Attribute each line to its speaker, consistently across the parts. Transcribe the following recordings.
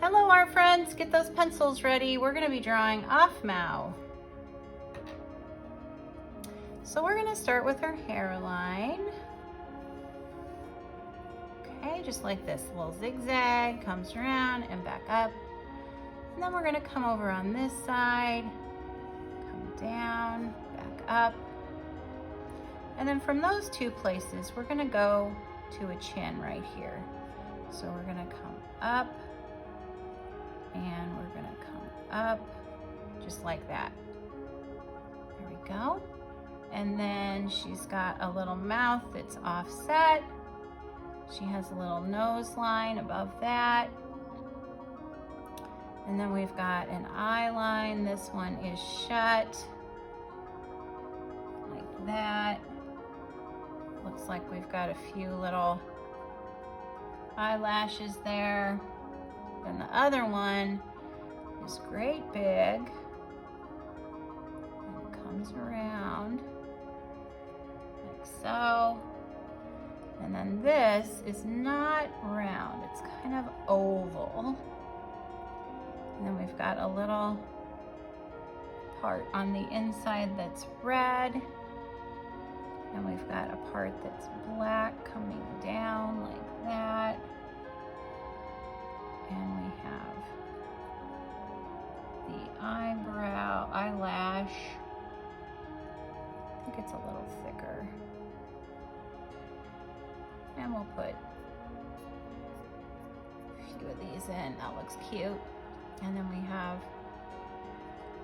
Speaker 1: Hello, our friends. Get those pencils ready. We're going to be drawing Aphmau. So we're going to start with her hairline. Okay, just like this. A little zigzag, comes around and back up. And then we're going to come over on this side, come down, back up. And then from those two places, we're going to go to a chin right here. So we're going to come up, and we're gonna come up just like that. There we go. And then she's got a little mouth that's offset. She has a little nose line above that. And then we've got an eye line. This one is shut like that. Looks like we've got a few little eyelashes there. And the other one is great big, and it comes around like so. And then this is not round, it's kind of oval. And then we've got a little part on the inside that's red. And we've got a part that's black coming down like that. And we have the eyelash. I think it's a little thicker. And we'll put a few of these in. That looks cute. And then we have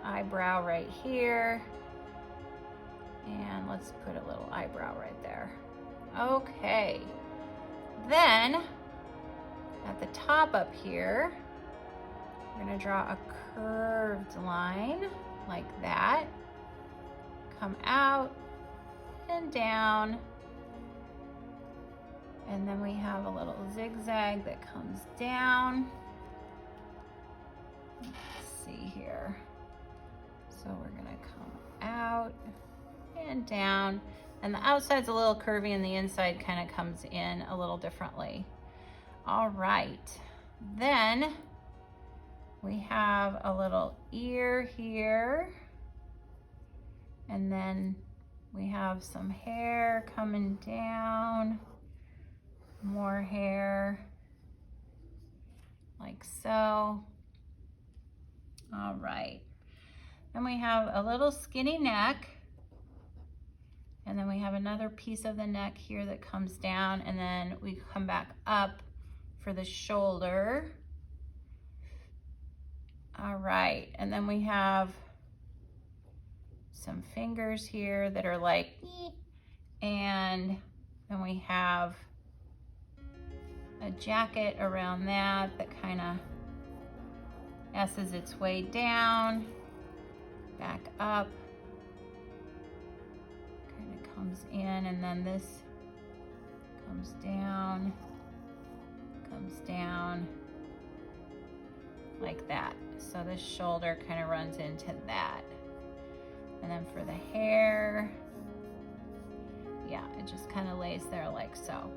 Speaker 1: eyebrow right here. And let's put a little eyebrow right there. Okay. Then, at the top up here, we're gonna draw a curved line like that. Come out and down. And then we have a little zigzag that comes down. Let's see here. So we're gonna come out and down. And the outside's a little curvy and the inside kind of comes in a little differently. All right, then we have a little ear here, and then we have some hair coming down, more hair, like so. All right, then we have a little skinny neck, and then we have another piece of the neck here that comes down, and then we come back up for the shoulder. All right, and then we have some fingers here that are like, and then we have a jacket around that kind of S's its way down, back up, kind of comes in, and then this comes down like that. So this shoulder kind of runs into that. And then for the hair, yeah, it just kind of lays there like so.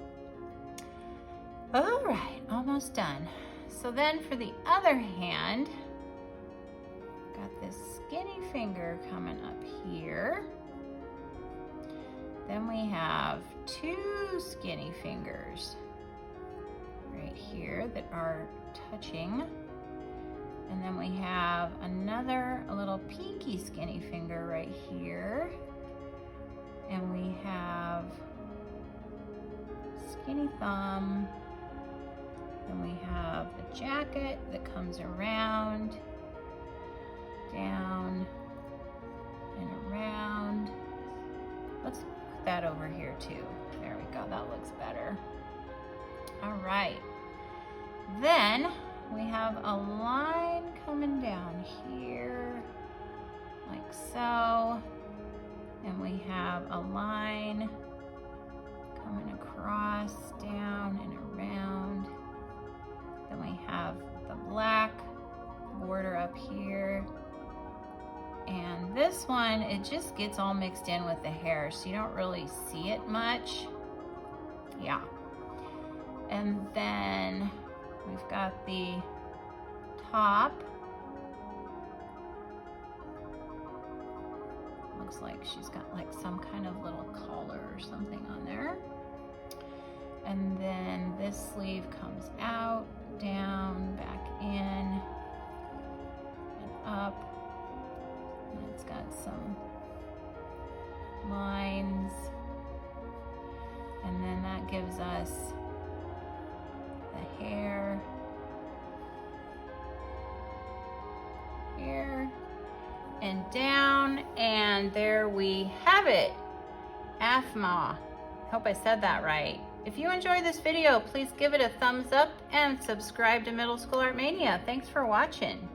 Speaker 1: All right, almost done. So then for the other hand, got this skinny finger coming up here. Then we have two skinny fingers right here that are touching. And then we have a little pinky skinny finger right here. And we have skinny thumb. Then we have the jacket that comes around, down, and around. Let's put that over here too. There we go, that looks better. All right, then we have a line coming down here, like so, and we have a line coming across, down and around. Then we have the black border up here. And this one, it just gets all mixed in with the hair, so you don't really see it much. Yeah. And then we've got the top. Looks like she's got like some kind of little collar or something on there. And then this sleeve comes out, down, back in, and up. And it's got some lines. And then that gives us the hair here and down, and there we have it. Aphmau. Hope I said that right. If you enjoyed this video, please give it a thumbs up and subscribe to Middle School Art Mania. Thanks for watching.